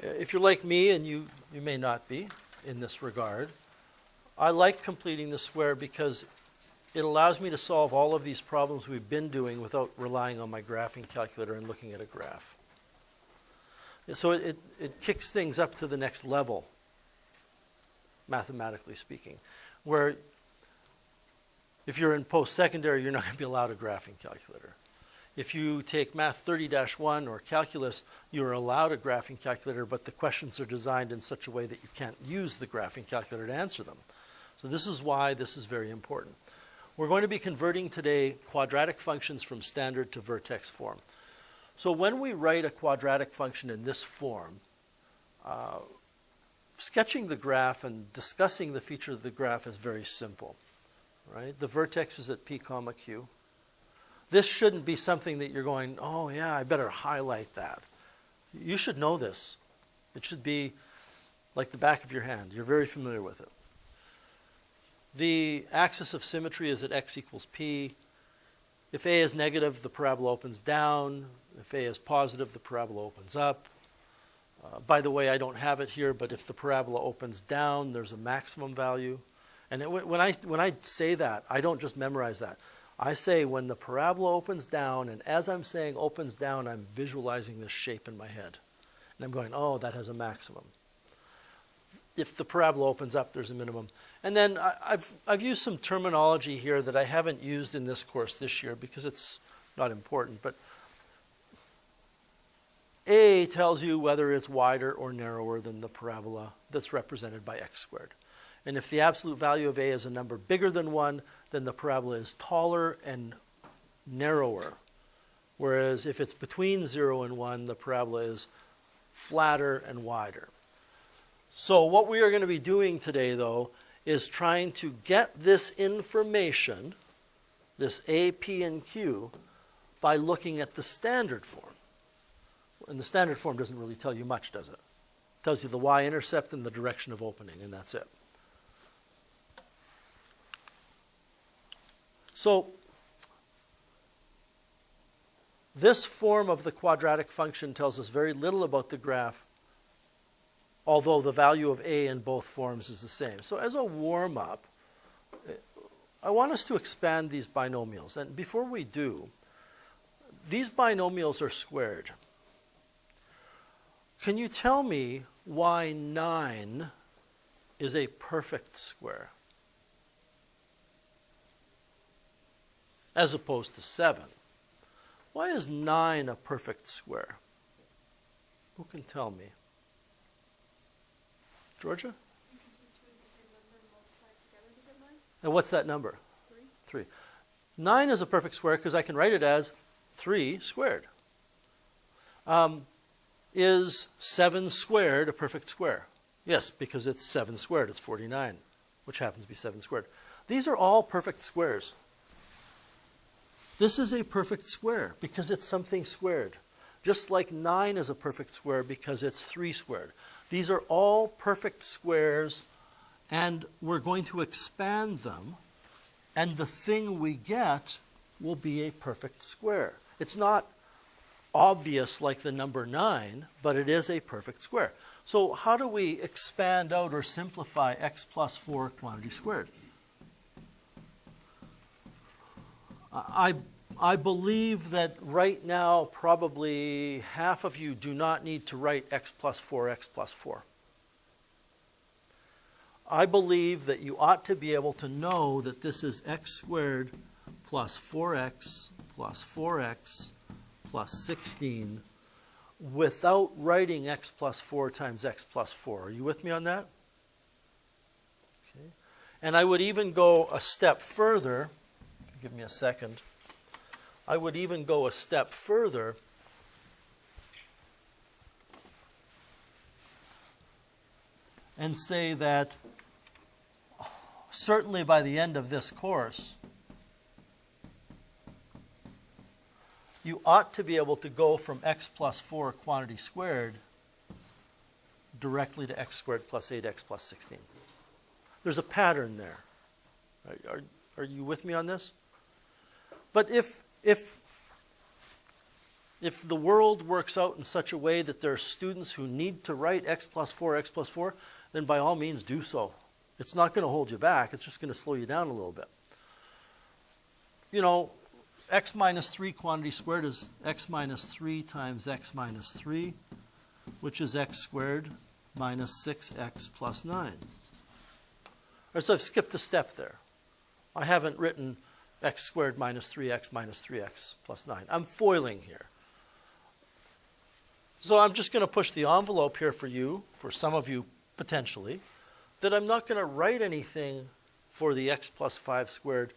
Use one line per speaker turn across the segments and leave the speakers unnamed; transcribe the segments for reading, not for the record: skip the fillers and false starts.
if you're like me, and you may not be in this regard, I like completing the square because it allows me to solve all of these problems we've been doing without relying on my graphing calculator and looking at a graph. So it kicks things up to the next level, mathematically speaking, where if you're in post-secondary, you're not going to be allowed a graphing calculator. If you take Math 30-1 or calculus, you're allowed a graphing calculator, but the questions are designed in such a way that you can't use the graphing calculator to answer them. So this is why this is very important. We're going to be converting today quadratic functions from standard to vertex form. So when we write a quadratic function in this form, sketching the graph and discussing the feature of the graph is very simple, right? The vertex is at P comma Q. This shouldn't be something that you're going, oh yeah, I better highlight that. You should know this. It should be like the back of your hand. You're very familiar with it. The axis of symmetry is at x equals p. If a is negative, the parabola opens down. If a is positive, the parabola opens up. By the way, I don't have it here, but if the parabola opens down, there's a maximum value. And when I say that, I don't just memorize that. I say when the parabola opens down, and as I'm saying opens down, I'm visualizing this shape in my head. And I'm going, oh, that has a maximum. If the parabola opens up, there's a minimum. And then I've used some terminology here that I haven't used in this course this year because it's not important. But A tells you whether it's wider or narrower than the parabola that's represented by x squared. And if the absolute value of A is a number bigger than 1, then the parabola is taller and narrower. Whereas if it's between 0 and 1, the parabola is flatter and wider. So what we are going to be doing today, though, is trying to get this information, this A, P, and Q, by looking at the standard form. And the standard form doesn't really tell you much, does it? It tells you the y-intercept and the direction of opening, and that's it. So this form of the quadratic function tells us very little about the graph, although the value of A in both forms is the same. So as a warm-up, I want us to expand these binomials. And before we do, these binomials are squared. Can you tell me why 9 is a perfect square as opposed to 7? Why is 9 a perfect square? Who can tell me? Georgia? And what's that number? 3. 9 is a perfect square because I can write it as 3 squared. Is 7 squared a perfect square? Yes, because it's 7 squared. It's 49, which happens to be 7 squared. These are all perfect squares. This is a perfect square because it's something squared. Just like 9 is a perfect square because it's 3 squared. These are all perfect squares, and we're going to expand them, and the thing we get will be a perfect square. It's not obvious like the number 9, but it is a perfect square. So how do we expand out or simplify x plus 4 quantity squared? I believe that right now probably half of you do not need to write x plus 4. I believe that you ought to be able to know that this is x squared plus 4x plus 4x plus 16 without writing x plus 4 times x plus 4. Are you with me on that? Okay. And I would even go a step further. Give me a second. I would even go a step further and say that certainly by the end of this course, you ought to be able to go from x plus 4 quantity squared directly to x squared plus 8x plus 16. There's a pattern there. Are you with me on this? But if If the world works out in such a way that there are students who need to write x plus 4, then by all means do so. It's not going to hold you back. It's just going to slow you down a little bit. You know, x minus 3 quantity squared is x minus 3 times x minus 3, which is x squared minus 6x plus 9. So I've skipped a step there. I haven't written x squared minus 3x plus 9. I'm foiling here. So I'm just going to push the envelope here for you, for some of you potentially, that I'm not going to write anything for the x plus 5 squared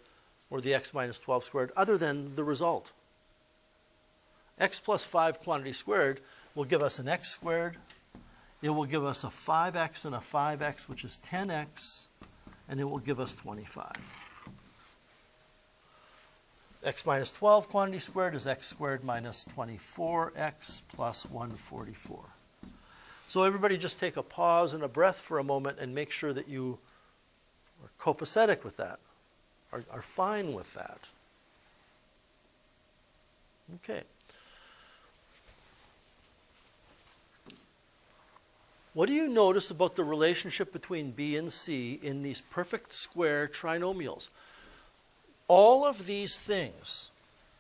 or the x minus 12 squared other than the result. X plus 5 quantity squared will give us an x squared. It will give us a 5x and a 5x, which is 10x, and it will give us 25. X minus 12 quantity squared is x squared minus 24x plus 144. So everybody just take a pause and a breath for a moment and make sure that you are copacetic with that, are fine with that. Okay. What do you notice about the relationship between b and c in these perfect square trinomials? All of these things,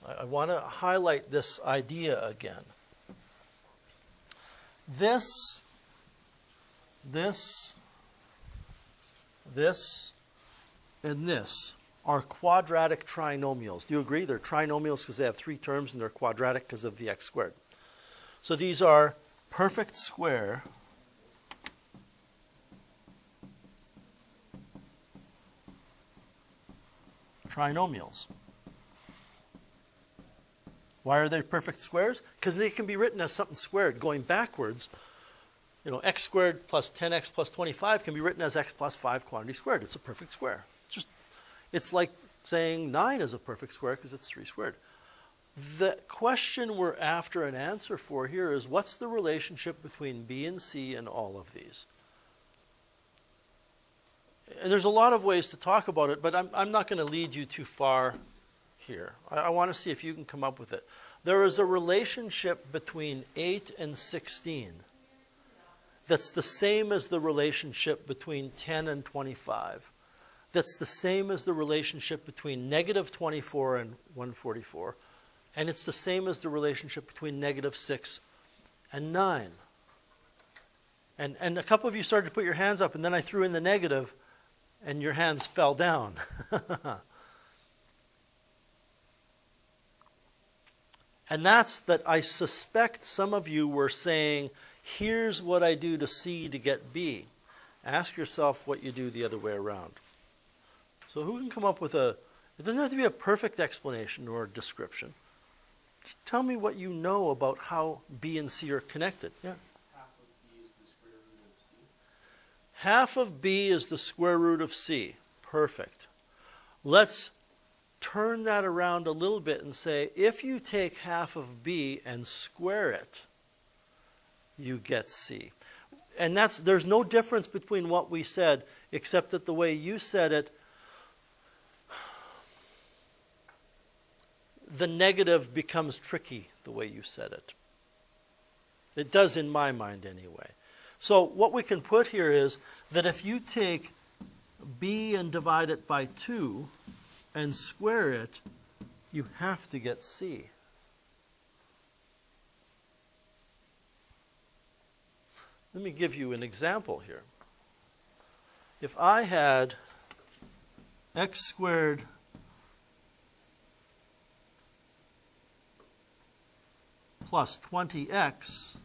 I want to highlight this idea again. This, and this are quadratic trinomials. Do you agree? They're trinomials because they have 3 terms, and they're quadratic because of the x squared. So these are perfect square trinomials. Why are they perfect squares? Because they can be written as something squared going backwards. You know, x squared plus 10x plus 25 can be written as x plus 5 quantity squared. It's a perfect square. It's like saying 9 is a perfect square because it's 3 squared. The question we're after an answer for here is, what's the relationship between b and c in all of these? And there's a lot of ways to talk about it, but I'm not going to lead you too far here. I want to see if you can come up with it. There is a relationship between 8 and 16 that's the same as the relationship between 10 and 25. That's the same as the relationship between negative 24 and 144. And it's the same as the relationship between negative 6 and 9. And a couple of you started to put your hands up, and then I threw in the negative, and your hands fell down. And that's that I suspect some of you were saying, here's what I do to C to get B. Ask yourself what you do the other way around. So who can come up with it doesn't have to be a perfect explanation or description. Just tell me what you know about how B and C are connected. Yeah. Half of B is the square root of C. Perfect. Let's turn that around a little bit and say, if you take half of B and square it, you get C. And there's no difference between what we said, except that the way you said it, the negative becomes tricky the way you said it. It does in my mind anyway. So what we can put here is that if you take b and divide it by 2 and square it, you have to get c. Let me give you an example here. If I had x squared plus 20x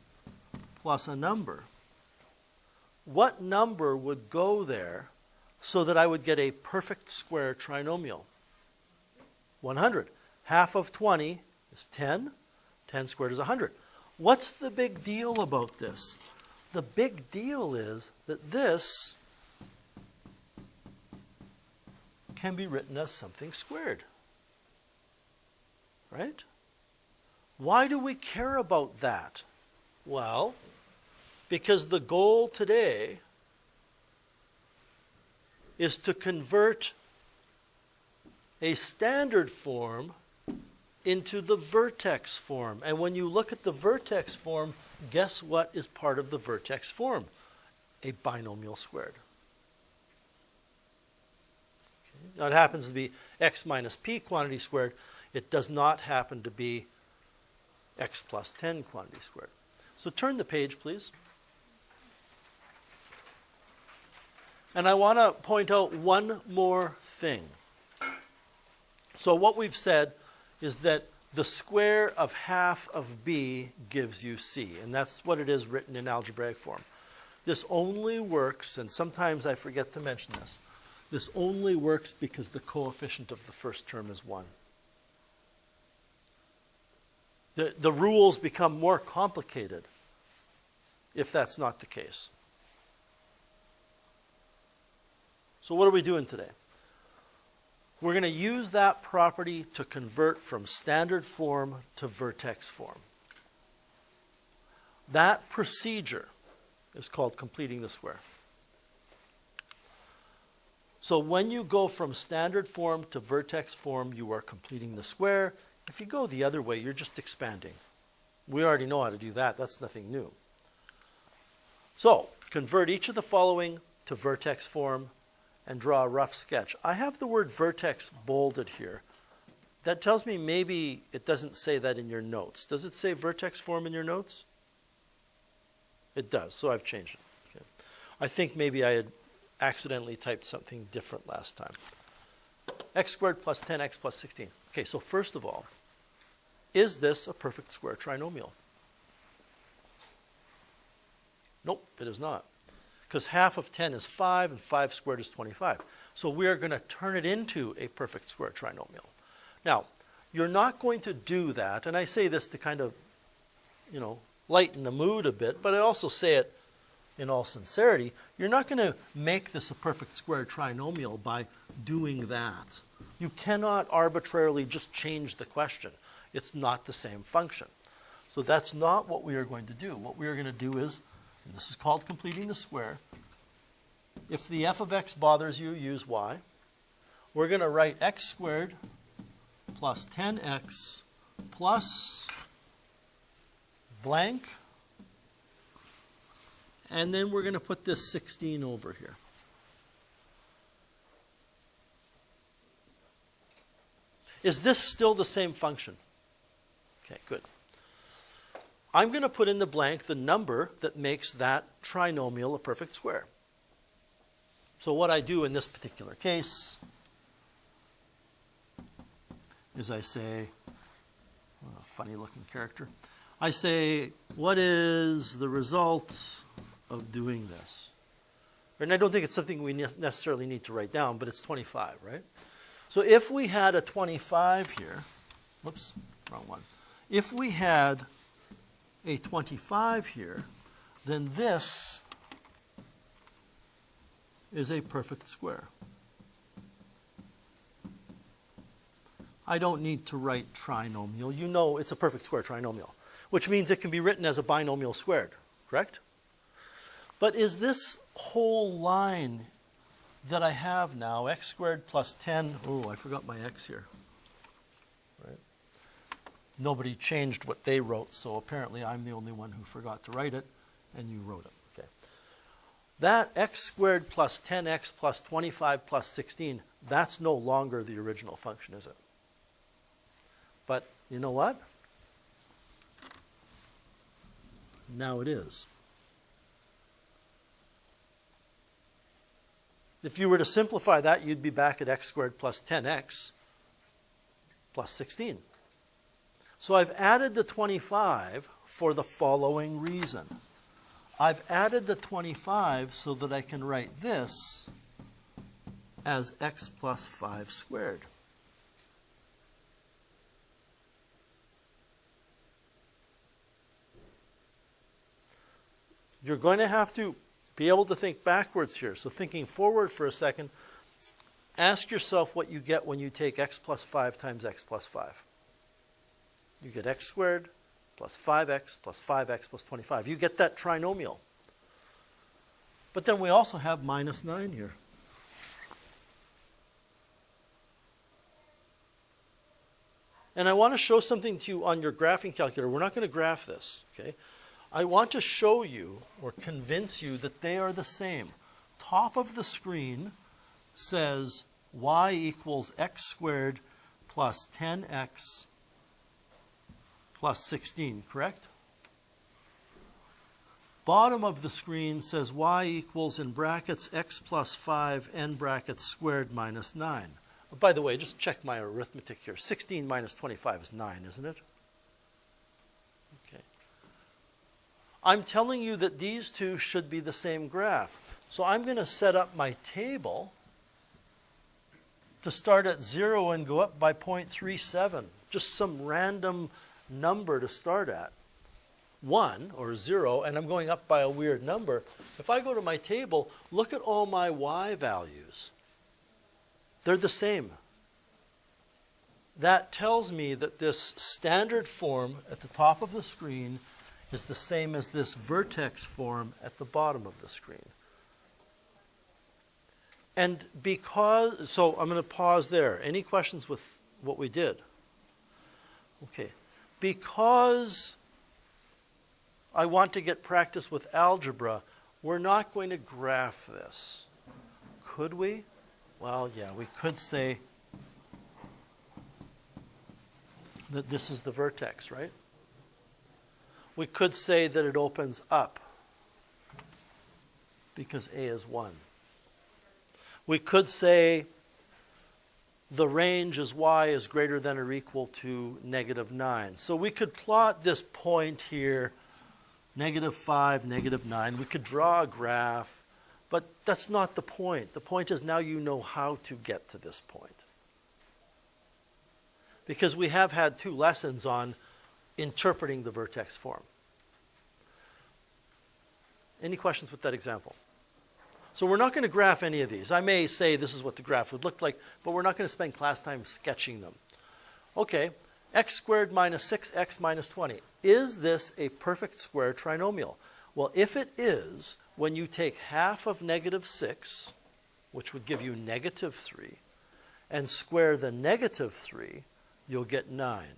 plus a number, what number would go there so that I would get a perfect square trinomial? 100. Half of 20 is 10. 10 squared is 100. What's the big deal about this? The big deal is that this can be written as something squared. Right? Why do we care about that? Well, because the goal today is to convert a standard form into the vertex form. And when you look at the vertex form, guess what is part of the vertex form? A binomial squared. Okay. Now it happens to be x minus p quantity squared. It does not happen to be x plus 10 quantity squared. So turn the page, please. And I want to point out one more thing. So what we've said is that the square of half of b gives you c, and that's what it is written in algebraic form. This only works, and sometimes I forget to mention this, this only works because the coefficient of the first term is 1. The rules become more complicated if that's not the case. So what are we doing today? We're going to use that property to convert from standard form to vertex form. That procedure is called completing the square. So when you go from standard form to vertex form, you are completing the square. If you go the other way, you're just expanding. We already know how to do that. That's nothing new. So convert each of the following to vertex form and draw a rough sketch. I have the word vertex bolded here. That tells me maybe it doesn't say that in your notes. Does it say vertex form in your notes? It does, so I've changed it. Okay. I think maybe I had accidentally typed something different last time. X squared plus 10x plus 16. Okay, so first of all, is this a perfect square trinomial? Nope, it is not. Because half of 10 is 5, and 5 squared is 25. So we are going to turn it into a perfect square trinomial. Now, you're not going to do that, and I say this to kind of, lighten the mood a bit, but I also say it in all sincerity. You're not going to make this a perfect square trinomial by doing that. You cannot arbitrarily just change the question. It's not the same function. So that's not what we are going to do. What we are going to do is, and this is called completing the square. If the f of x bothers you, use y. We're going to write x squared plus 10x plus blank. And then we're going to put this 16 over here. Is this still the same function? Okay, good. I'm going to put in the blank the number that makes that trinomial a perfect square. So what I do in this particular case is I say, funny looking character, I say, what is the result of doing this? And I don't think it's something we necessarily need to write down, but it's 25, right? So if we had a 25 here, whoops, wrong one. If we had a 25 here, then this is a perfect square. I don't need to write trinomial. You know it's a perfect square trinomial, which means it can be written as a binomial squared, correct? But is this whole line that I have now, x squared plus 10, oh, I forgot my x here, right? Nobody changed what they wrote, so apparently I'm the only one who forgot to write it, and you wrote it. Okay. That x squared plus 10x plus 25 plus 16, that's no longer the original function, is it? But you know what? Now it is. If you were to simplify that, you'd be back at x squared plus 10x plus 16. So I've added the 25 for the following reason. I've added the 25 so that I can write this as x plus 5 squared. You're going to have to be able to think backwards here. So thinking forward for a second, ask yourself what you get when you take x plus 5 times x plus 5. You get x squared plus 5x plus 5x plus 25. You get that trinomial. But then we also have minus 9 here. And I want to show something to you on your graphing calculator. We're not going to graph this, okay? I want to show you or convince you that they are the same. Top of the screen says y equals x squared plus 10x plus 16, correct? Bottom of the screen says y equals, in brackets, x plus 5 n brackets squared minus 9. By the way, just check my arithmetic here. 16 minus 25 is 9, isn't it? Okay. I'm telling you that these two should be the same graph. So I'm going to set up my table to start at 0 and go up by 0.37. Just some random number to start at. 1 or 0, and I'm going up by a weird number. If I go to my table, look at all my y values. They're the same. That tells me that this standard form at the top of the screen is the same as this vertex form at the bottom of the screen. And because, so I'm going to pause there. Any questions with what we did? Okay. Because I want to get practice with algebra, we're not going to graph this. Could we? Well, yeah, we could say that this is the vertex, right? We could say that it opens up because A is 1. We could say the range is y is greater than or equal to -9. So we could plot this point here, -5, -9. We could draw a graph. But that's not the point. The point is now you know how to get to this point. Because we have had 2 lessons on interpreting the vertex form. Any questions with that example? So we're not going to graph any of these. I may say this is what the graph would look like, but we're not going to spend class time sketching them. Okay, x squared minus 6x minus 20. Is this a perfect square trinomial? Well, if it is, when you take half of -6, which would give you -3, and square the -3, you'll get 9.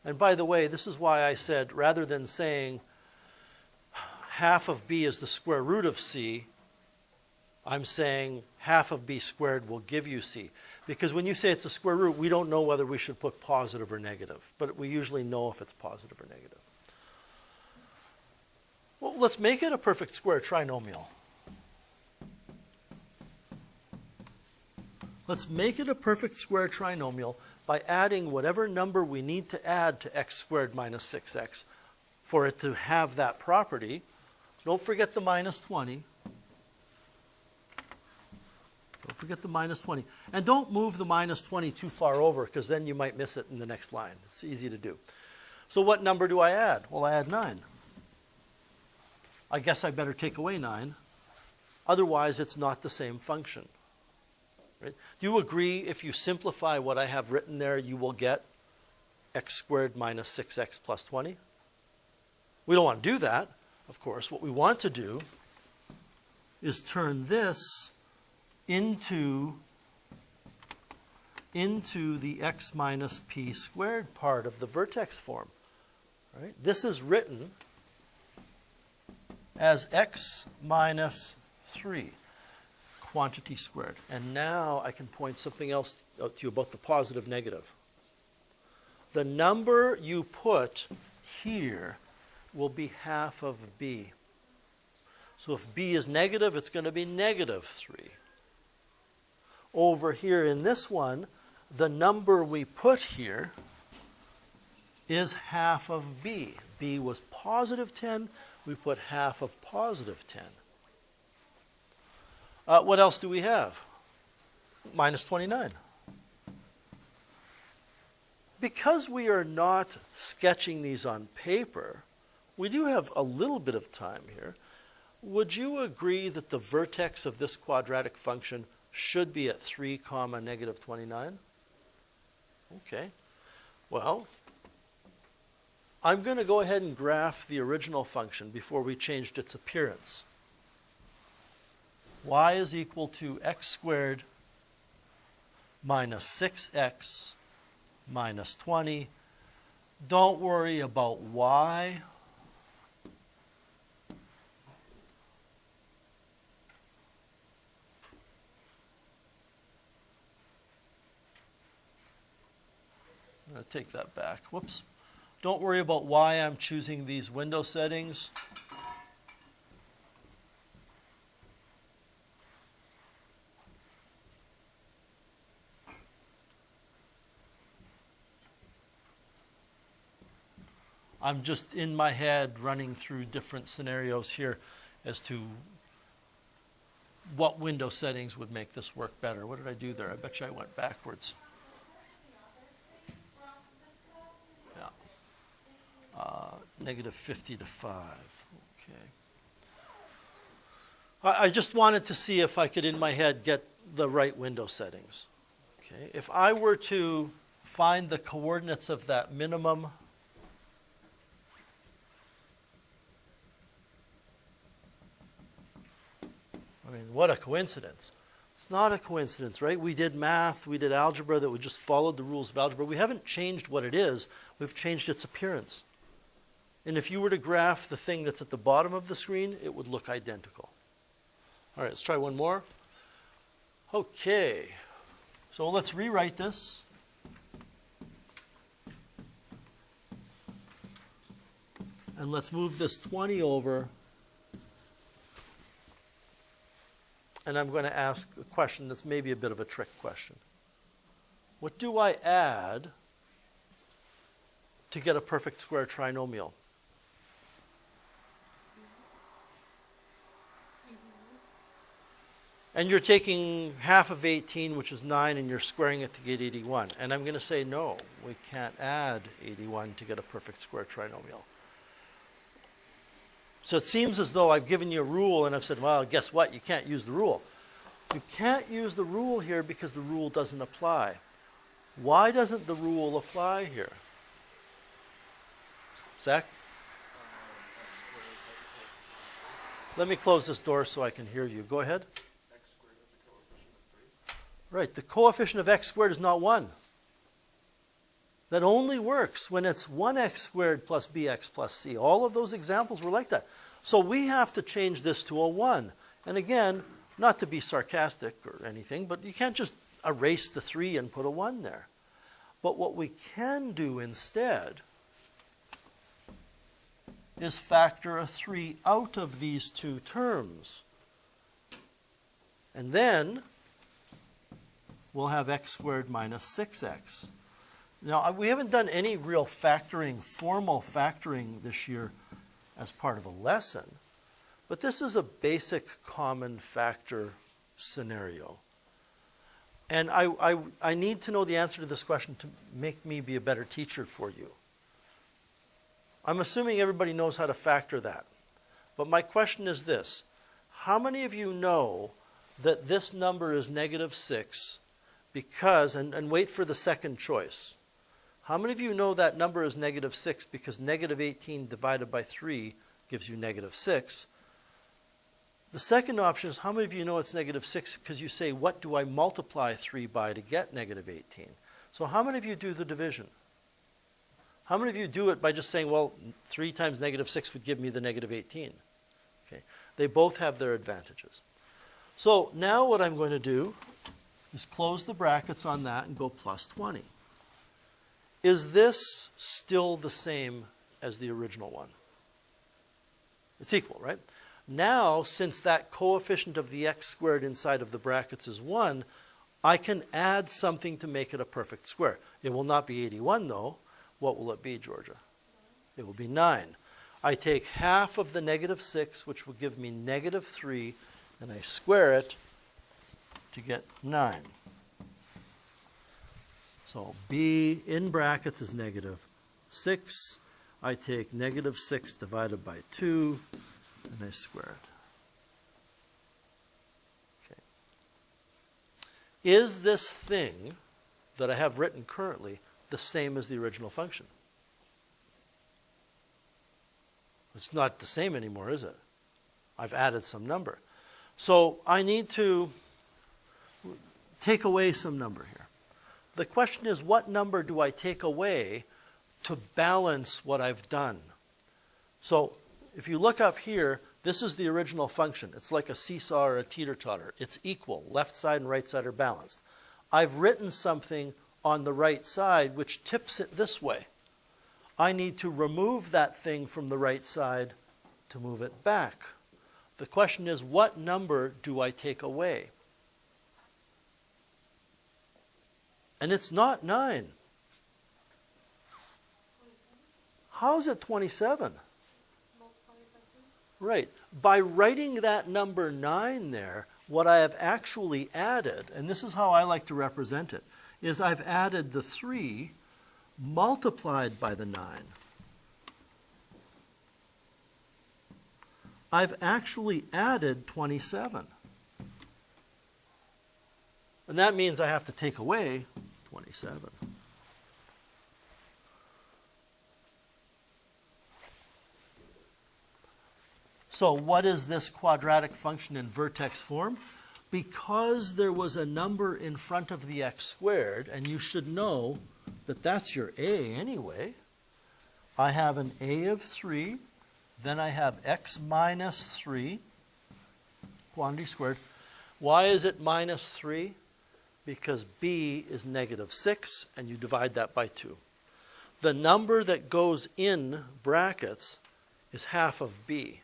And by the way, this is why I said, rather than saying half of b is the square root of c, I'm saying half of b squared will give you c. Because when you say it's a square root, we don't know whether we should put positive or negative. But we usually know if it's positive or negative. Well, let's make it a perfect square trinomial. Let's make it a perfect square trinomial by adding whatever number we need to add to x squared minus 6x for it to have that property. Don't forget the minus 20. Don't forget the minus 20. And don't move the minus 20 too far over, because then you might miss it in the next line. It's easy to do. So what number do I add? Well, I add 9. I guess I better take away 9. Otherwise, it's not the same function. Right? Do you agree if you simplify what I have written there, you will get x squared minus 6x plus 20? We don't want to do that, of course. What we want to do is turn this into the x minus p squared part of the vertex form. Right? This is written as x minus 3, quantity squared. And now I can point something else out to you about the positive negative. The number you put here will be half of b. So if b is negative, it's going to be -3. Over here in this one, the number we put here is half of b. b was positive 10. We put half of positive 10. What else do we have? Minus 29. Because we are not sketching these on paper, we do have a little bit of time here. Would you agree that the vertex of this quadratic function should be at 3, -29? Okay. Well, I'm going to go ahead and graph the original function before we changed its appearance. Y is equal to x squared minus 6x minus 20. Don't worry about y. I'm going to take that back. Whoops. Don't worry about why I'm choosing these window settings. I'm just in my head running through different scenarios here as to what window settings would make this work better. What did I do there? I bet you I went backwards. Yeah. Negative 50 to 5. Okay. I just wanted to see if I could, in my head, get the right window settings. Okay. If I were to find the coordinates of that minimum, I mean, what a coincidence. It's not a coincidence, right? We did math, we did algebra that we just followed the rules of algebra. We haven't changed what it is, we've changed its appearance. And if you were to graph the thing that's at the bottom of the screen, it would look identical. All right, let's try one more. Okay, so let's rewrite this. And let's move this 20 over. And I'm going to ask a question that's maybe a bit of a trick question. What do I add to get a perfect square trinomial? And you're taking half of 18, which is 9, and you're squaring it to get 81. And I'm going to say, no, we can't add 81 to get a perfect square trinomial. So it seems as though I've given you a rule and I've said, well, guess what? You can't use the rule. You can't use the rule here because the rule doesn't apply. Why doesn't the rule apply here? Zach? Let me close this door so I can hear you. Go ahead.
X squared is a coefficient of 3.
Right, the coefficient of x squared is not 1. That only works when it's 1x squared plus bx plus c. All of those examples were like that. So we have to change this to a 1. And again, not to be sarcastic or anything, but you can't just erase the 3 and put a 1 there. But what we can do instead is factor a 3 out of these two terms. And then we'll have x squared minus 6x. Now, we haven't done any real factoring, formal factoring this year as part of a lesson, but this is a basic common factor scenario. And I need to know the answer to this question to make me be a better teacher for you. I'm assuming everybody knows how to factor that. But my question is this: how many of you know that this number is negative 6 because, and wait for the second choice, how many of you know that number is negative 6 because negative 18 divided by 3 gives you negative 6? The second option is, how many of you know it's negative 6 because you say, what do I multiply 3 by to get negative 18? So how many of you do the division? How many of you do it by just saying, well, 3 times negative 6 would give me the negative 18? Okay. They both have their advantages. So now what I'm going to do is close the brackets on that and go plus 20. Is this still the same as the original one? It's equal, right? Now, since that coefficient of the x squared inside of the brackets is 1, I can add something to make it a perfect square. It will not be 81, though. What will it be, Georgia? It will be 9. I take half of the negative 6, which will give me negative 3, and I square it to get 9. So b in brackets is negative 6. I take negative 6 divided by 2, and I square it. Okay. Is this thing that I have written currently the same as the original function? It's not the same anymore, is it? I've added some number. So I need to take away some number here. The question is, what number do I take away to balance what I've done? So if you look up here, this is the original function. It's like a seesaw or a teeter-totter. It's equal. Left side and right side are balanced. I've written something on the right side which tips it this way. I need to remove that thing from the right side to move it back. The question is, what number do I take away? And it's not 9. How is it 27? Right. By writing that number 9 there, what I have actually added, and this is how I like to represent it, is I've added the 3 multiplied by the 9. I've actually added 27. And that means I have to take away 27. So what is this quadratic function in vertex form? Because there was a number in front of the x squared, and you should know that that's your a anyway, I have an a of 3, then I have x minus 3, quantity squared. Why is it minus 3? Because b is negative 6, and you divide that by 2. The number that goes in brackets is half of b.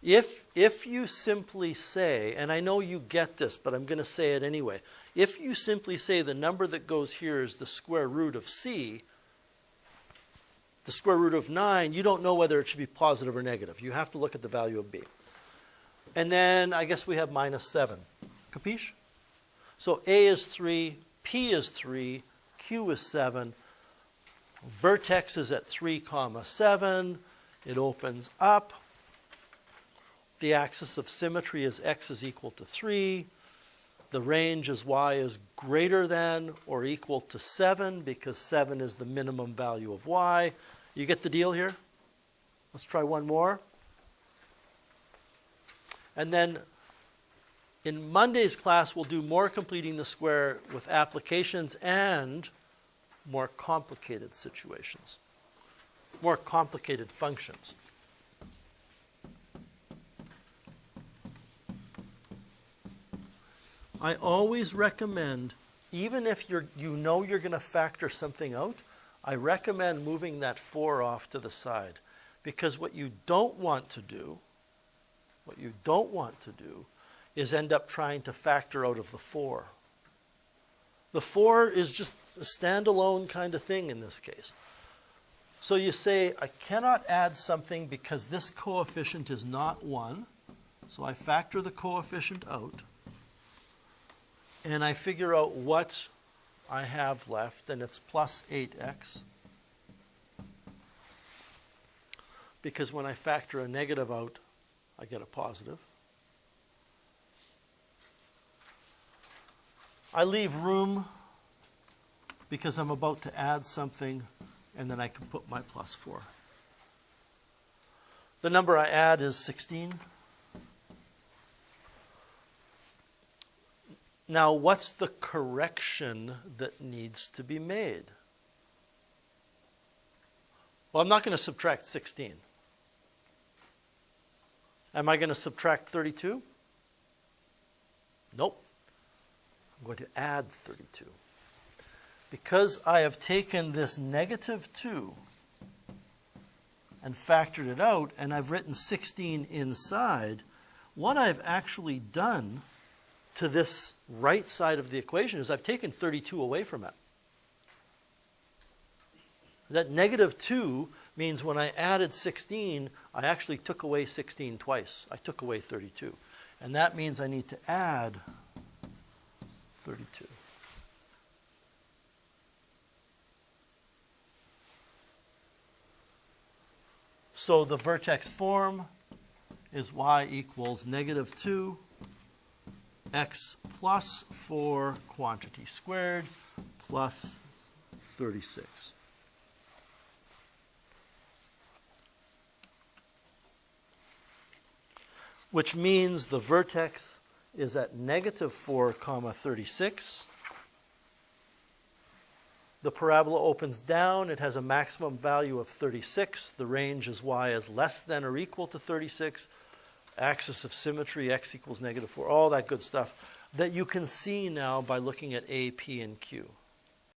If you simply say, and I know you get this, but I'm going to say it anyway. If you simply say the number that goes here is the square root of c, the square root of 9, you don't know whether it should be positive or negative. You have to look at the value of b. And then I guess we have minus 7. Capiche? So a is 3, p is 3, q is 7. Vertex is at 3, 7. It opens up. The axis of symmetry is x is equal to 3. The range is y is greater than or equal to 7 because 7 is the minimum value of y. You get the deal here? Let's try one more. And then in Monday's class, we'll do more completing the square with applications and more complicated situations, more complicated functions. I always recommend, even if you know you're going to factor something out, I recommend moving that 4 off to the side. Because what you don't want to do is end up trying to factor out of the 4. The 4 is just a standalone kind of thing in this case. So you say, I cannot add something because this coefficient is not 1. So I factor the coefficient out. And I figure out what I have left, and it's plus 8x. Because when I factor a negative out, I get a positive. I leave room because I'm about to add something, and then I can put my plus 4. The number I add is 16. Now, what's the correction that needs to be made? Well, I'm not going to subtract 16. Am I going to subtract 32? Nope. I'm going to add 32. Because I have taken this negative 2 and factored it out, and I've written 16 inside, what I've actually done to this right side of the equation is I've taken 32 away from it. That negative 2 means when I added 16, I actually took away 16 twice. I took away 32. And that means I need to add 32. So the vertex form is y equals negative 2 x plus 4 quantity squared plus 36. Which means the vertex is at negative 4, 36. The parabola opens down. It has a maximum value of 36. The range is y is less than or equal to 36. Axis of symmetry, x equals -4, all that good stuff that you can see now by looking at A, P, and Q.